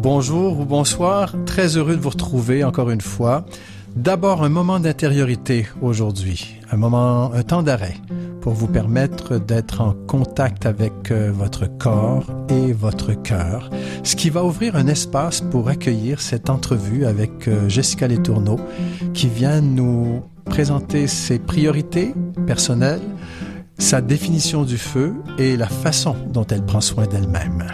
Bonjour ou bonsoir, très heureux de vous retrouver encore une fois. D'abord, un moment d'intériorité aujourd'hui, un temps d'arrêt pour vous permettre d'être en contact avec votre corps et votre cœur, ce qui va ouvrir un espace pour accueillir cette entrevue avec Jessica Letourneau qui vient nous présenter ses priorités personnelles, sa définition du feu et la façon dont elle prend soin d'elle-même.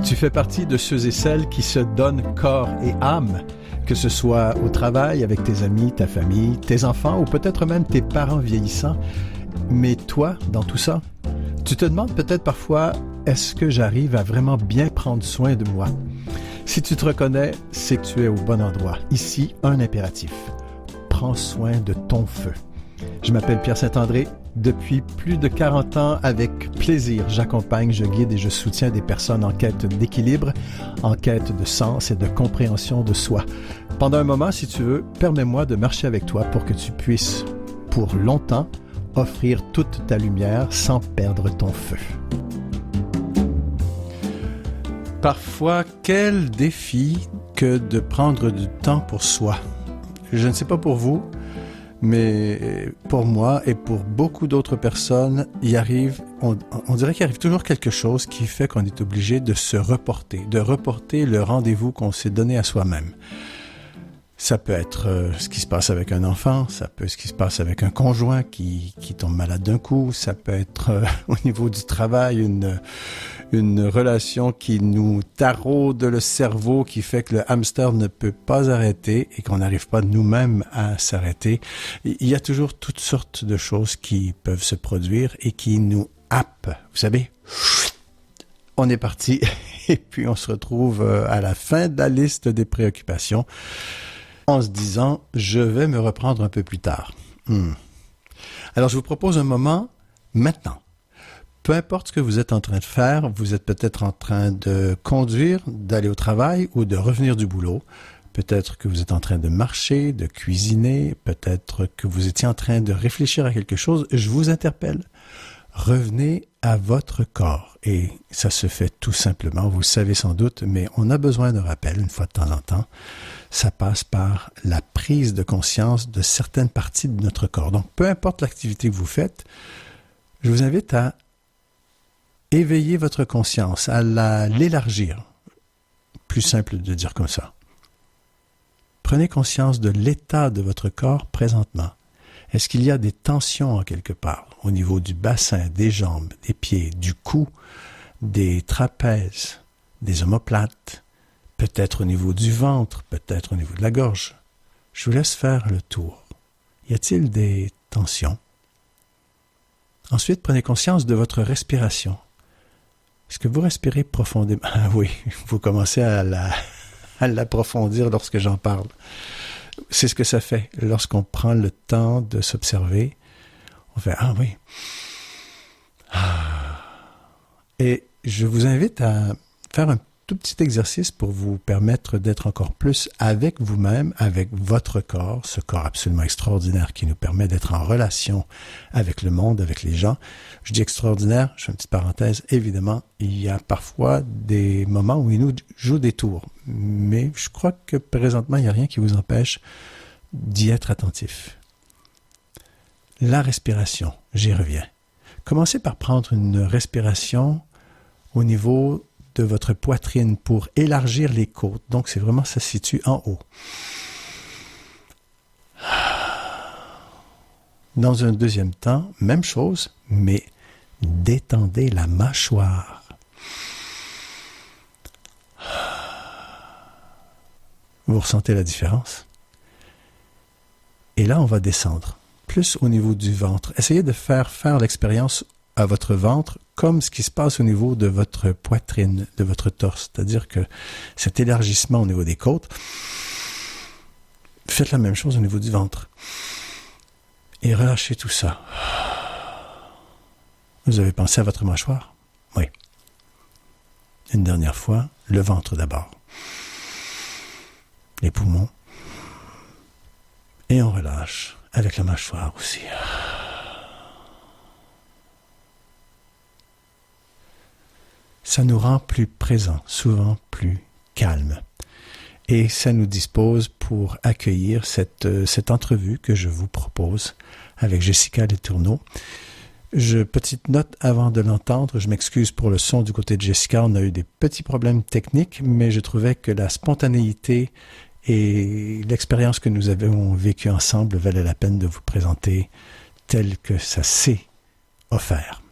Tu fais partie de ceux et celles qui se donnent corps et âme, que ce soit au travail, avec tes amis, ta famille, tes enfants ou peut-être même tes parents vieillissants. Mais toi, dans tout ça, tu te demandes peut-être parfois, est-ce que j'arrive à vraiment bien prendre soin de moi? Si tu te reconnais, c'est que tu es au bon endroit. Ici, un impératif. Prends soin de ton feu. Je m'appelle Pierre Saint-André. Depuis plus de 40 ans, avec plaisir, j'accompagne, je guide et je soutiens des personnes en quête d'équilibre, en quête de sens et de compréhension de soi. Pendant un moment, si tu veux, permets-moi de marcher avec toi pour que tu puisses, pour longtemps, offrir toute ta lumière sans perdre ton feu. Parfois, quel défi que de prendre du temps pour soi. Je ne sais pas pour vous, mais pour moi et pour beaucoup d'autres personnes, on dirait qu'il arrive toujours quelque chose qui fait qu'on est obligé de se reporter, de reporter le rendez-vous qu'on s'est donné à soi-même. Ça peut être ce qui se passe avec un enfant, ça peut être ce qui se passe avec un conjoint qui tombe malade d'un coup, ça peut être au niveau du travail une relation qui nous taraude le cerveau, qui fait que le hamster ne peut pas arrêter et qu'on n'arrive pas nous-mêmes à s'arrêter. Il y a toujours toutes sortes de choses qui peuvent se produire et qui nous happent. Vous savez, on est parti et puis on se retrouve à la fin de la liste des préoccupations en se disant « je vais me reprendre un peu plus tard ». Alors je vous propose un moment maintenant. Peu importe ce que vous êtes en train de faire, vous êtes peut-être en train de conduire, d'aller au travail ou de revenir du boulot. Peut-être que vous êtes en train de marcher, de cuisiner, peut-être que vous étiez en train de réfléchir à quelque chose. Je vous interpelle. Revenez à votre corps. Et ça se fait tout simplement, vous le savez sans doute, mais on a besoin de rappel une fois de temps en temps. Ça passe par la prise de conscience de certaines parties de notre corps. Donc, peu importe l'activité que vous faites, je vous invite à éveiller votre conscience, à l'élargir. Plus simple de dire comme ça. Prenez conscience de l'état de votre corps présentement. Est-ce qu'il y a des tensions en quelque part au niveau du bassin, des jambes, des pieds, du cou, des trapèzes, des omoplates, peut-être au niveau du ventre, peut-être au niveau de la gorge? Je vous laisse faire le tour. Y a-t-il des tensions? Ensuite, prenez conscience de votre respiration. Est-ce que vous respirez profondément? Ah oui, vous commencez à l'approfondir lorsque j'en parle. C'est ce que ça fait lorsqu'on prend le temps de s'observer. On fait « Ah oui ». Et je vous invite à faire un tout petit exercice pour vous permettre d'être encore plus avec vous-même, avec votre corps, ce corps absolument extraordinaire qui nous permet d'être en relation avec le monde, avec les gens. Je dis extraordinaire, je fais une petite parenthèse, évidemment, il y a parfois des moments où il nous joue des tours, mais je crois que présentement, il n'y a rien qui vous empêche d'y être attentif. La respiration, j'y reviens. Commencez par prendre une respiration au niveau de votre poitrine pour élargir les côtes. Donc, c'est vraiment, ça se situe en haut. Dans un deuxième temps, même chose, mais détendez la mâchoire. Vous ressentez la différence? Et là, on va descendre, plus au niveau du ventre. Essayez de faire l'expérience à votre ventre comme ce qui se passe au niveau de votre poitrine, de votre torse. C'est-à-dire que cet élargissement au niveau des côtes, faites la même chose au niveau du ventre. Et relâchez tout ça. Vous avez pensé à votre mâchoire? Oui. Une dernière fois, le ventre d'abord. Les poumons. Et on relâche avec la mâchoire aussi. ça nous rend plus présents, souvent plus calmes. Et ça nous dispose pour accueillir cette entrevue que je vous propose avec Jessica Letourneau. Petite note avant de l'entendre, je m'excuse pour le son du côté de Jessica, on a eu des petits problèmes techniques, mais je trouvais que la spontanéité et l'expérience que nous avons vécue ensemble valait la peine de vous présenter tel que ça s'est offert.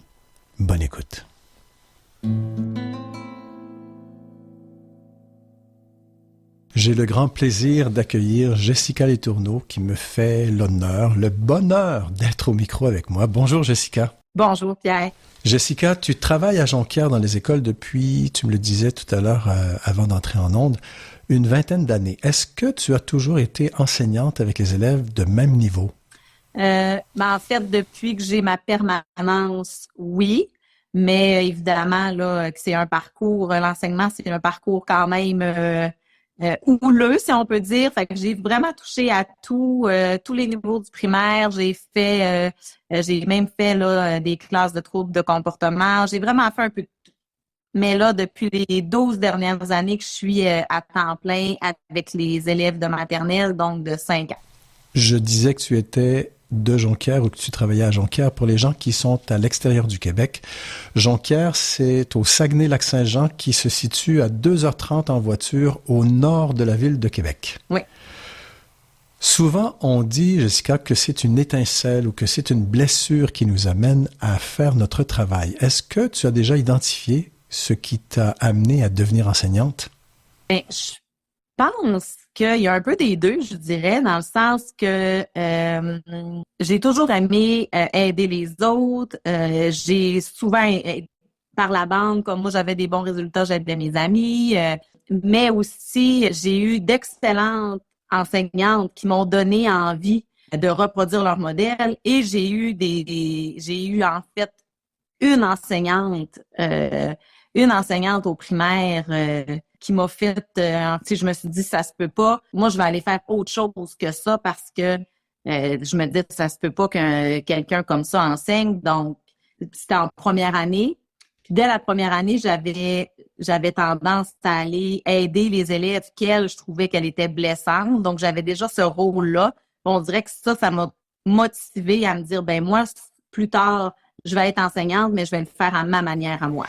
Bonne écoute. J'ai le grand plaisir d'accueillir Jessica Letourneau qui me fait l'honneur, le bonheur d'être au micro avec moi. Bonjour Jessica. Bonjour Pierre. Jessica, tu travailles à Jonquière dans les écoles depuis, tu me le disais tout à l'heure avant d'entrer en ondes, une vingtaine d'années. Est-ce que tu as toujours été enseignante avec les élèves de même niveau? En fait, depuis que j'ai ma permanence, oui. Mais évidemment, là, que c'est un parcours, l'enseignement, c'est un parcours quand même houleux, si on peut dire. Fait que j'ai vraiment touché à tous les niveaux du primaire. J'ai même fait là, des classes de troubles de comportement. J'ai vraiment fait un peu de tout. Mais là, depuis les 12 dernières années que je suis à temps plein avec les élèves de maternelle, donc de 5 ans. Je disais que tu étais de Jonquière ou que tu travaillais à Jonquière. Pour les gens qui sont à l'extérieur du Québec, Jonquière, c'est au Saguenay-Lac-Saint-Jean qui se situe à 2h30 en voiture au nord de la ville de Québec. Oui. Souvent, on dit, Jessica, que c'est une étincelle ou que c'est une blessure qui nous amène à faire notre travail. Est-ce que tu as déjà identifié ce qui t'a amené à devenir enseignante? Bien, je pense qu'il y a un peu des deux, je dirais, dans le sens que j'ai toujours aimé aider les autres. J'ai souvent, par la bande, comme moi, j'avais des bons résultats, j'aidais mes amis. Mais aussi, j'ai eu d'excellentes enseignantes qui m'ont donné envie de reproduire leur modèle. Et j'ai eu en fait une enseignante au primaire qui m'a fait, je me suis dit, ça se peut pas. Moi, je vais aller faire autre chose que ça parce que je me dis, ça se peut pas que quelqu'un comme ça enseigne. Donc, c'était en première année. Puis dès la première année, j'avais tendance à aller aider les élèves qu'elle, je trouvais qu'elle était blessante. Donc, j'avais déjà ce rôle-là. On dirait que ça m'a motivée à me dire, ben moi, plus tard, je vais être enseignante, mais je vais le faire à ma manière, à moi.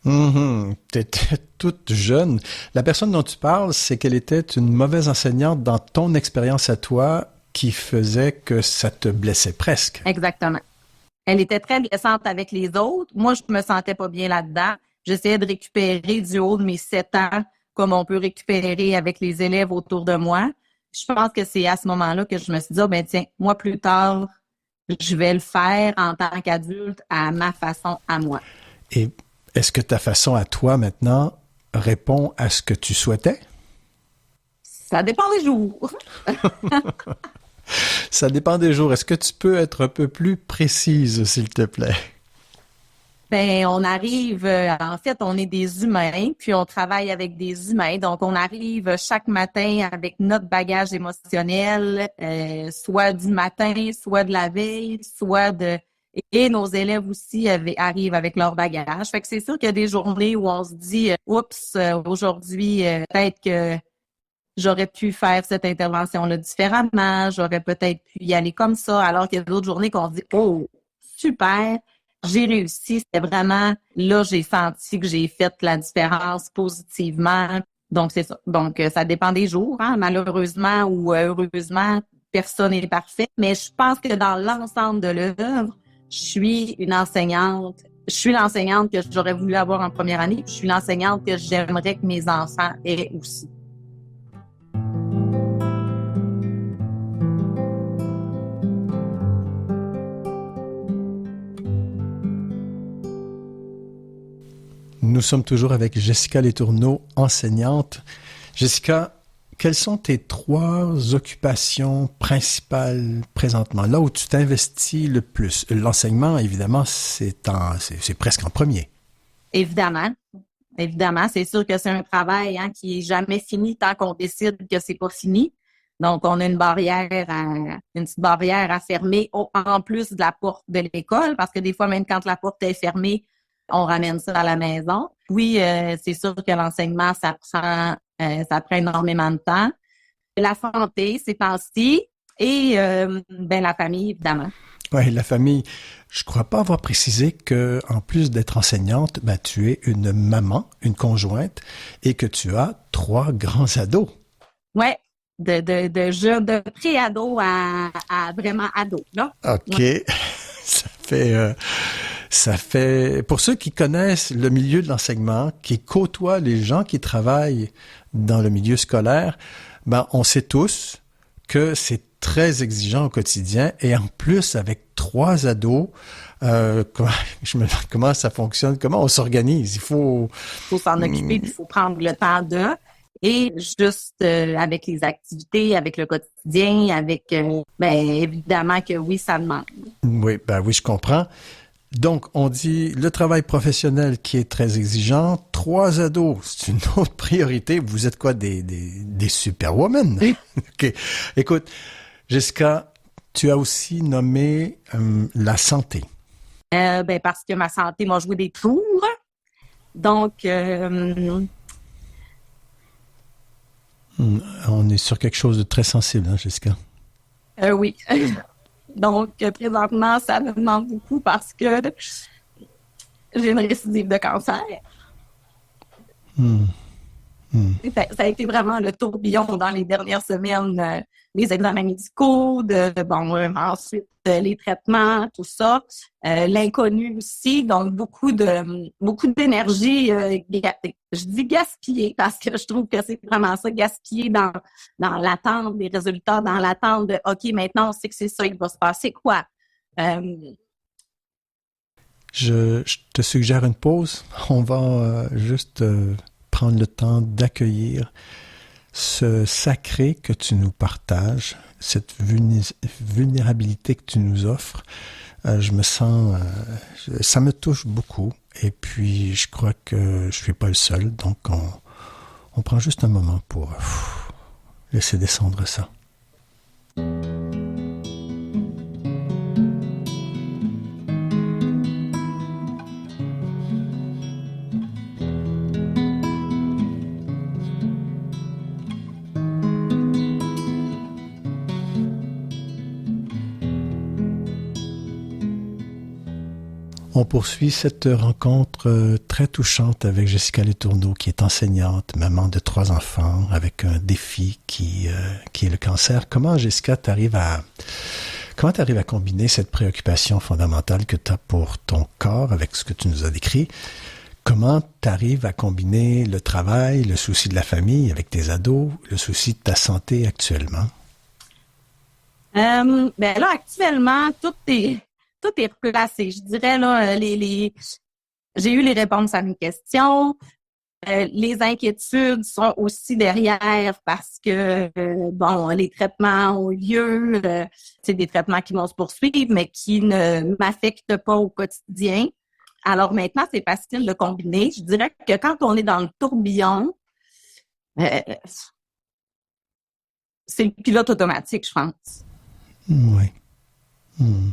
Tu étais toute jeune. La personne dont tu parles, c'est qu'elle était une mauvaise enseignante dans ton expérience à toi qui faisait que ça te blessait presque. Exactement. Elle était très blessante avec les autres. Moi, je me sentais pas bien là-dedans. J'essayais de récupérer du haut de mes 7 ans, comme on peut récupérer avec les élèves autour de moi. Je pense que c'est à ce moment-là que je me suis dit, tiens, moi, plus tard, je vais le faire en tant qu'adulte à ma façon, à moi. Et est-ce que ta façon à toi maintenant répond à ce que tu souhaitais? Ça dépend des jours. Ça dépend des jours. Est-ce que tu peux être un peu plus précise, s'il te plaît? Ben, on arrive, en fait, on est des humains, puis on travaille avec des humains. Donc, on arrive chaque matin avec notre bagage émotionnel, soit du matin, soit de la veille, et nos élèves aussi arrivent avec leur bagage. Fait que c'est sûr qu'il y a des journées où on se dit, oups, aujourd'hui, peut-être que j'aurais pu faire cette intervention-là différemment, j'aurais peut-être pu y aller comme ça, alors qu'il y a d'autres journées qu'on se dit, oh, super, j'ai réussi. C'était vraiment, là, j'ai senti que j'ai fait la différence positivement. Donc, c'est ça. Donc, ça dépend des jours, hein. Malheureusement ou heureusement, personne n'est parfait. Mais je pense que dans l'ensemble de l'œuvre, je suis l'enseignante que j'aurais voulu avoir en première année. Je suis l'enseignante que j'aimerais que mes enfants aient aussi. Nous sommes toujours avec Jessica Letourneau, enseignante. Jessica, quelles sont tes 3 occupations principales présentement, là où tu t'investis le plus? L'enseignement, évidemment, c'est presque en premier. Évidemment. Évidemment, c'est sûr que c'est un travail qui est jamais fini tant qu'on décide que c'est pas fini. Donc, on a une petite barrière à fermer en plus de la porte de l'école, parce que des fois, même quand la porte est fermée, on ramène ça à la maison. Oui, c'est sûr que l'enseignement, ça prend énormément de temps. La santé, ces temps-ci, et ben la famille, évidemment. Oui, la famille. Je crois pas avoir précisé que, en plus d'être enseignante, ben, tu es une maman, une conjointe, et que tu as 3 grands ados. Ouais, de pré-ado à vraiment ado, là. OK. Ouais. Ça fait, pour ceux qui connaissent le milieu de l'enseignement, qui côtoient les gens qui travaillent dans le milieu scolaire, ben, on sait tous que c'est très exigeant au quotidien et en plus avec 3 ados, comment, je me demande comment ça fonctionne, comment on s'organise. Il faut, Faut s'en occuper, puis il faut prendre le temps de. Et juste avec les activités, avec le quotidien, avec, ben évidemment que oui, ça demande. oui, ben oui, je comprends. Donc, on dit le travail professionnel qui est très exigeant. 3 ados, c'est une autre priorité. Vous êtes quoi, des superwomen? OK. Écoute, Jessica, tu as aussi nommé la santé. Ben parce que ma santé m'a joué des tours. Donc, On est sur quelque chose de très sensible, hein, Jessica? oui. Donc, présentement, ça me demande beaucoup parce que j'ai une récidive de cancer. Hmm. Ça a été vraiment le tourbillon dans les dernières semaines, les examens médicaux, ensuite les traitements, tout ça, l'inconnu aussi, donc beaucoup d'énergie, je dis gaspillée parce que je trouve que c'est vraiment ça, gaspillé dans l'attente des résultats, dans l'attente de OK, maintenant on sait que c'est ça, il va se passer quoi? Je te suggère une pause. On va juste prendre le temps d'accueillir ce sacré que tu nous partages, cette vulnérabilité que tu nous offres. Je me sens, ça me touche beaucoup. Et puis, je crois que je suis pas le seul. Donc, on prend juste un moment pour laisser descendre ça. On poursuit cette rencontre très touchante avec Jessica Letourneau, qui est enseignante, maman de 3 enfants, avec un défi qui est le cancer. Comment, Jessica, comment t'arrives à combiner cette préoccupation fondamentale que tu as pour ton corps avec ce que tu nous as décrit? Comment t'arrives à combiner le travail, le souci de la famille avec tes ados, le souci de ta santé actuellement? Ben là, actuellement, tout est placé. Je dirais, là, j'ai eu les réponses à mes questions. Les inquiétudes sont aussi derrière parce que, les traitements ont lieu. C'est des traitements qui vont se poursuivre, mais qui ne m'affectent pas au quotidien. Alors maintenant, c'est facile de combiner. Je dirais que quand on est dans le tourbillon, euh, c'est le pilote automatique, je pense. Oui. Hmm.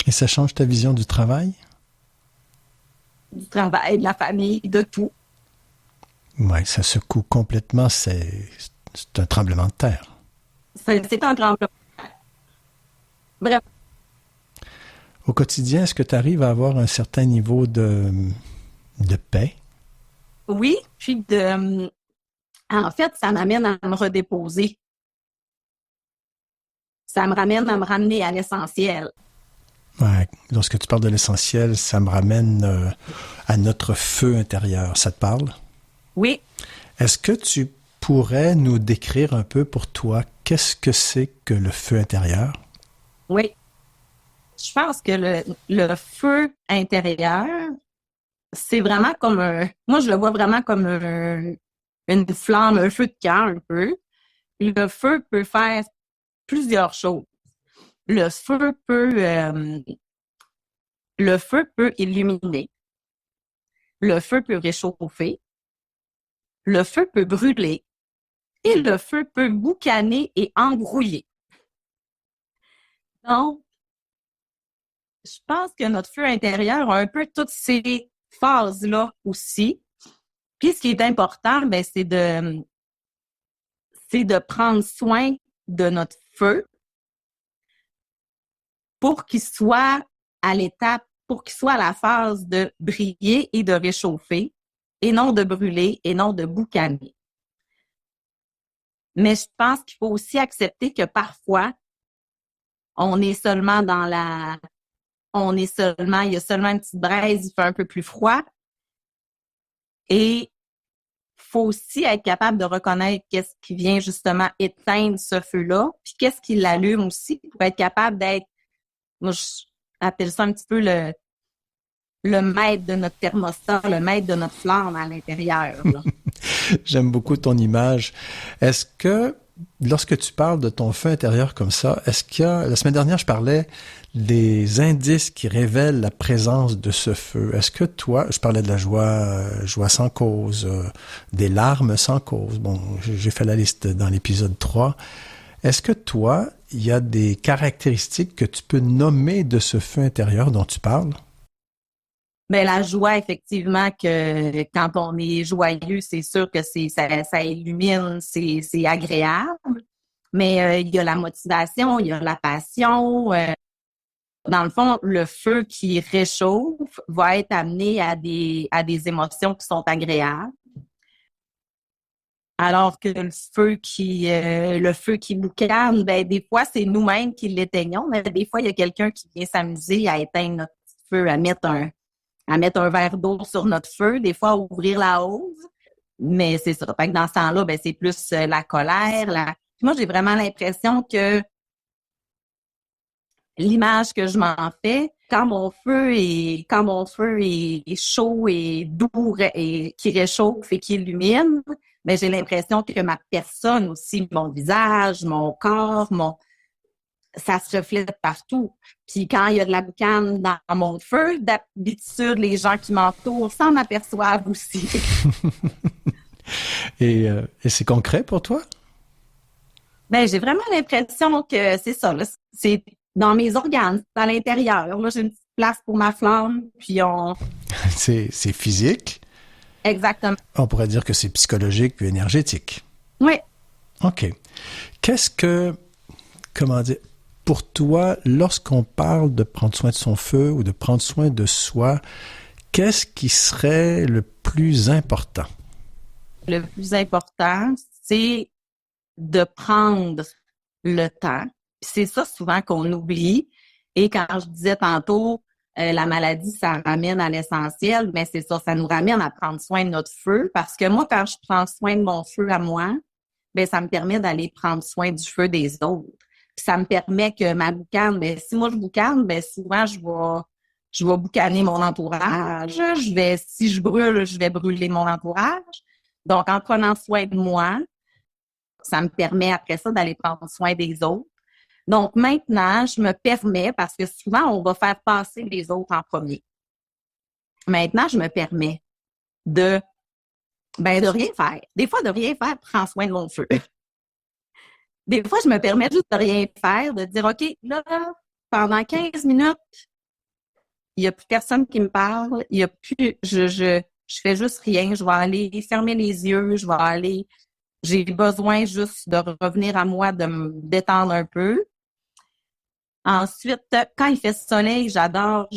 Et ça change ta vision du travail? Du travail, de la famille, de tout. Oui, ça secoue complètement. C'est un tremblement de terre. C'est un grand bloc. Bref, Au quotidien, est-ce que tu arrives à avoir un certain niveau de paix? oui, en fait, ça m'amène à me redéposer. Ça me ramène à me ramener à l'essentiel. Ouais. Lorsque tu parles de l'essentiel, ça me ramène à notre feu intérieur. Ça te parle? Oui, Est-ce que tu pourrais nous décrire un peu pour toi qu'est-ce que c'est que le feu intérieur? oui. Je pense que le feu intérieur, c'est vraiment comme moi, je le vois vraiment comme une flamme, un feu de camp un peu. Le feu peut faire plusieurs choses. Le feu peut, euh, le feu peut illuminer. Le feu peut réchauffer. Le feu peut brûler. Et le feu peut boucaner et embrouiller. Donc, je pense que notre feu intérieur a un peu toutes ces phases-là aussi. Puis, ce qui est important, ben, c'est de prendre soin de notre feu pour qu'il soit pour qu'il soit à la phase de briller et de réchauffer, et non de brûler et non de boucaner. Mais je pense qu'il faut aussi accepter que parfois, il y a seulement une petite braise, il fait un peu plus froid. Et faut aussi être capable de reconnaître qu'est-ce qui vient justement éteindre ce feu-là, puis qu'est-ce qui l'allume aussi, pour être capable d'être, moi je appelle ça un petit peu le maître de notre thermostat, le maître de notre flamme à l'intérieur. J'aime beaucoup ton image. Est-ce que, lorsque tu parles de ton feu intérieur comme ça, est-ce qu'il y a, la semaine dernière, je parlais des indices qui révèlent la présence de ce feu. Est-ce que toi, je parlais de la joie sans cause, des larmes sans cause. Bon, j'ai fait la liste dans l'épisode 3. Est-ce que toi, il y a des caractéristiques que tu peux nommer de ce feu intérieur dont tu parles? Mais la joie, effectivement, que quand on est joyeux, c'est sûr que ça illumine, c'est agréable. Mais il y a la motivation, il y a la passion. Dans le fond, le feu qui réchauffe va être amené à des émotions qui sont agréables. Alors que le feu qui boucane, ben des fois c'est nous-mêmes qui l'éteignons, mais des fois il y a quelqu'un qui vient s'amuser à éteindre notre petit feu, à mettre un verre d'eau sur notre feu, des fois ouvrir la hose. Mais c'est ça. Fait que dans ce temps-là, ben c'est plus la colère. Moi, j'ai vraiment l'impression que l'image que je m'en fais, quand mon feu est chaud et doux et qui réchauffe et qui illumine, ben j'ai l'impression que ma personne aussi, mon visage, mon corps, ça se reflète partout. Puis quand il y a de la boucane dans mon feu, d'habitude, les gens qui m'entourent s'en aperçoivent aussi. Et c'est concret pour toi? Ben, j'ai vraiment l'impression que c'est ça, là, c'est dans mes organes, c'est à l'intérieur. Là, j'ai une petite place pour ma flamme, puis C'est physique? Exactement. On pourrait dire que c'est psychologique puis énergétique. Oui. OK. Comment dire, pour toi, lorsqu'on parle de prendre soin de son feu ou de prendre soin de soi, qu'est-ce qui serait le plus important? Le plus important, c'est de prendre le temps. Puis c'est ça souvent qu'on oublie. Et quand je disais tantôt, la maladie, ça ramène à l'essentiel, mais c'est ça, ça nous ramène à prendre soin de notre feu. Parce que moi, quand je prends soin de mon feu à moi, ben ça me permet d'aller prendre soin du feu des autres. Puis ça me permet que ma boucane, ben si moi je boucane, ben souvent je vais boucaner mon entourage. Si je brûle, je vais brûler mon entourage. Donc, en prenant soin de moi, ça me permet après ça d'aller prendre soin des autres. Donc, maintenant, je me permets, parce que souvent, on va faire passer les autres en premier. Maintenant, je me permets de rien faire. Des fois, de rien faire, prends soin de mon feu. Des fois, je me permets juste de rien faire, de dire, OK, là, pendant 15 minutes, il n'y a plus personne qui me parle, il y a plus, je fais juste rien, je vais aller fermer les yeux, j'ai besoin juste de revenir à moi, de me détendre un peu. Ensuite, quand il fait soleil, j'adore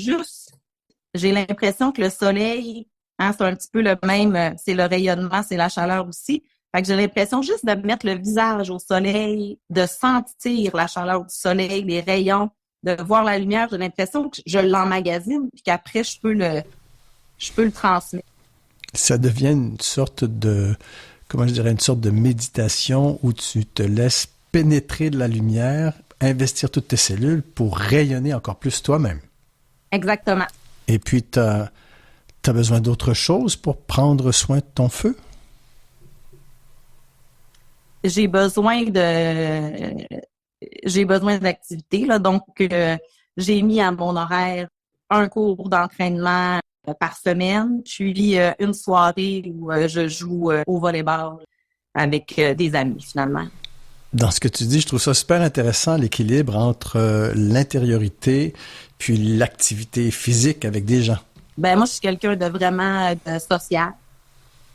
j'ai l'impression que le soleil, c'est un petit peu le même, c'est le rayonnement, c'est la chaleur aussi. Fait que j'ai l'impression juste de mettre le visage au soleil, de sentir la chaleur du soleil, les rayons, de voir la lumière. J'ai l'impression que je l'emmagasine puis qu'après, je peux le transmettre. Ça devient une sorte de, une sorte de méditation où tu te laisses pénétrer de la lumière, investir toutes tes cellules pour rayonner encore plus toi-même. Exactement. Et puis, tu as besoin d'autre chose pour prendre soin de ton feu? J'ai besoin d'activité, là. Donc, j'ai mis à mon horaire un cours d'entraînement par semaine, puis une soirée où je joue au volleyball avec des amis, finalement. Dans ce que tu dis, je trouve ça super intéressant, l'équilibre entre l'intériorité puis l'activité physique avec des gens. Ben moi, je suis quelqu'un de vraiment social.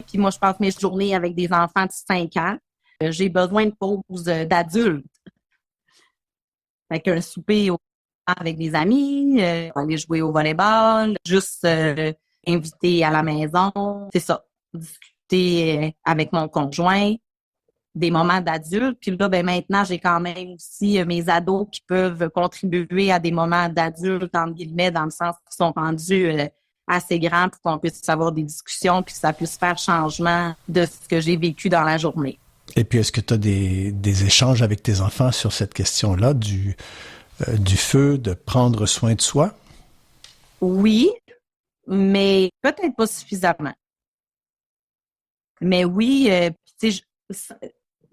Puis moi, je passe mes journées avec des enfants de 5 ans. J'ai besoin de pauses d'adultes. Fait qu'un souper avec des amis, aller jouer au volleyball, juste inviter à la maison, c'est ça, discuter avec mon conjoint, des moments d'adultes. Puis là, ben maintenant, j'ai quand même aussi mes ados qui peuvent contribuer à des moments d'adultes, entre guillemets, dans le sens qu'ils sont rendus assez grands pour qu'on puisse avoir des discussions puis que ça puisse faire changement de ce que j'ai vécu dans la journée. Et puis, est-ce que tu as des échanges avec tes enfants sur cette question-là du feu, de prendre soin de soi? Oui, mais peut-être pas suffisamment. Mais oui, tu sais,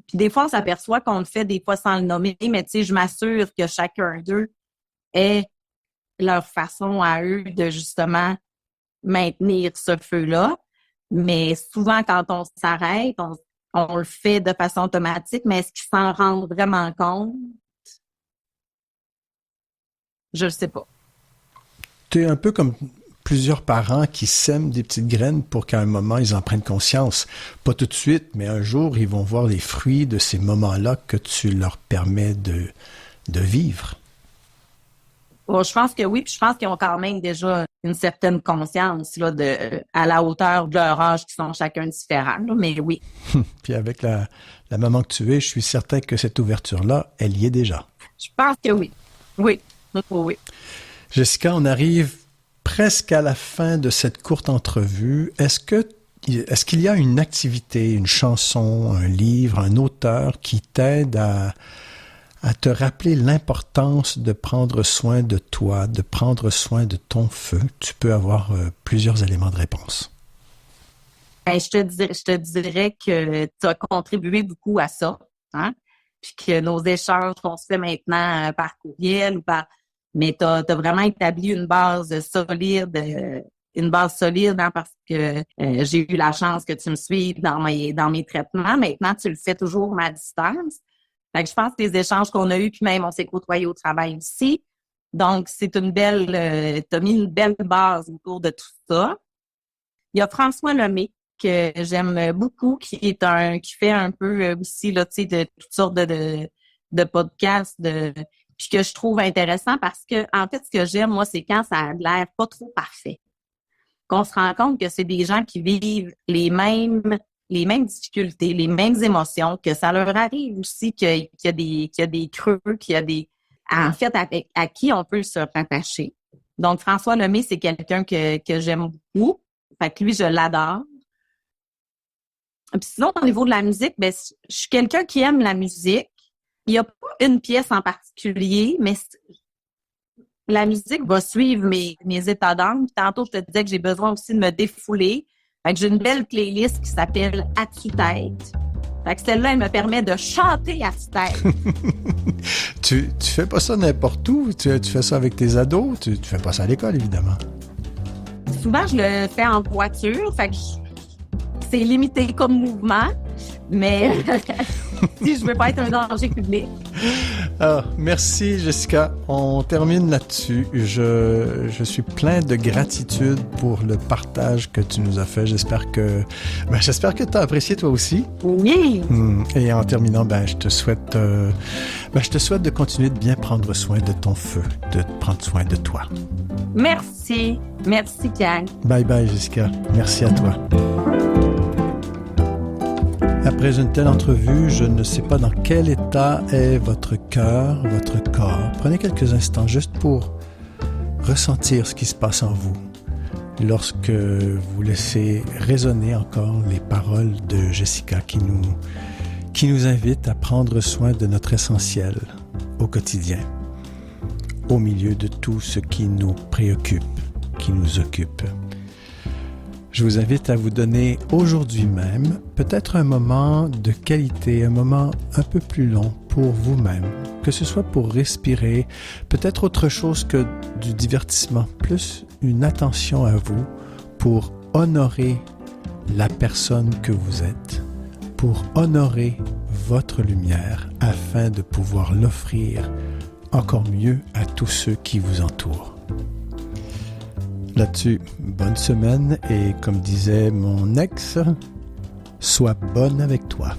puis des fois, on s'aperçoit qu'on le fait des fois sans le nommer, mais tu sais, je m'assure que chacun d'eux ait leur façon à eux de justement maintenir ce feu-là. Mais souvent, quand on s'arrête, on le fait de façon automatique, mais est-ce qu'ils s'en rendent vraiment compte? Je ne sais pas. Tu es un peu comme plusieurs parents qui sèment des petites graines pour qu'à un moment, ils en prennent conscience. Pas tout de suite, mais un jour, ils vont voir les fruits de ces moments-là que tu leur permets de vivre. Bon, je pense que oui, puis je pense qu'ils ont quand même déjà une certaine conscience là, à la hauteur de leur âge qui sont chacun différents, là, mais oui. Puis avec la maman que tu es, je suis certain que cette ouverture-là, elle y est déjà. Je pense que oui. Oui. Oui. Jessica, on arrive presque à la fin de cette courte entrevue. Est-ce qu'il y a une activité, une chanson, un livre, un auteur qui t'aide à te rappeler l'importance de prendre soin de toi, de prendre soin de ton feu? Tu peux avoir plusieurs éléments de réponse. Je te dirais que tu as contribué beaucoup à ça, hein? Puis que nos échanges qu'on se fait maintenant par courriel ou mais tu as vraiment établi une base solide, hein, parce que j'ai eu la chance que tu me suives dans mes traitements. Maintenant, tu le fais toujours à distance. Fait que je pense que les échanges qu'on a eus, puis même on s'est côtoyés au travail aussi. Donc, c'est t'as mis une belle base autour de tout ça. Il y a François Lemay, que j'aime beaucoup, qui fait un peu aussi, là, tu sais, de toutes sortes de podcasts, puis que je trouve intéressant parce que, en fait, ce que j'aime, moi, c'est quand ça a l'air pas trop parfait. Qu'on se rend compte que c'est des gens qui vivent les mêmes difficultés, les mêmes émotions, que ça leur arrive aussi qu'il y a des creux, en fait, à qui on peut se rattacher. Donc, François Lemay, c'est quelqu'un que j'aime beaucoup. Fait que lui, je l'adore. Puis sinon, au niveau de la musique, ben, je suis quelqu'un qui aime la musique. Il n'y a pas une pièce en particulier, mais la musique va suivre mes états d'âme. Tantôt, je te disais que j'ai besoin aussi de me défouler. Fait que j'ai une belle playlist qui s'appelle « À tue-tête ». Fait que celle-là, elle me permet de chanter à tue-tête. Tu fais pas ça n'importe où? Tu fais ça avec tes ados? Tu fais pas ça à l'école, évidemment. Souvent, je le fais en voiture. Fait que c'est limité comme mouvement, mais si je veux pas être un danger public. Ah, merci Jessica. On termine là-dessus. Je suis plein de gratitude pour le partage que tu nous as fait. J'espère que tu as apprécié toi aussi. Oui. Et en terminant, je te souhaite de continuer de bien prendre soin de ton feu, de prendre soin de toi. Merci. Merci, Kian. Bye bye Jessica. Merci à toi. Après une telle entrevue, je ne sais pas dans quel état est votre cœur, votre corps. Prenez quelques instants juste pour ressentir ce qui se passe en vous lorsque vous laissez résonner encore les paroles de Jessica qui nous invite à prendre soin de notre essentiel au quotidien, au milieu de tout ce qui nous préoccupe, qui nous occupe. Je vous invite à vous donner aujourd'hui même peut-être un moment de qualité, un moment un peu plus long pour vous-même, que ce soit pour respirer, peut-être autre chose que du divertissement, plus une attention à vous pour honorer la personne que vous êtes, pour honorer votre lumière afin de pouvoir l'offrir encore mieux à tous ceux qui vous entourent. Là-dessus, bonne semaine et comme disait mon ex, sois bonne avec toi.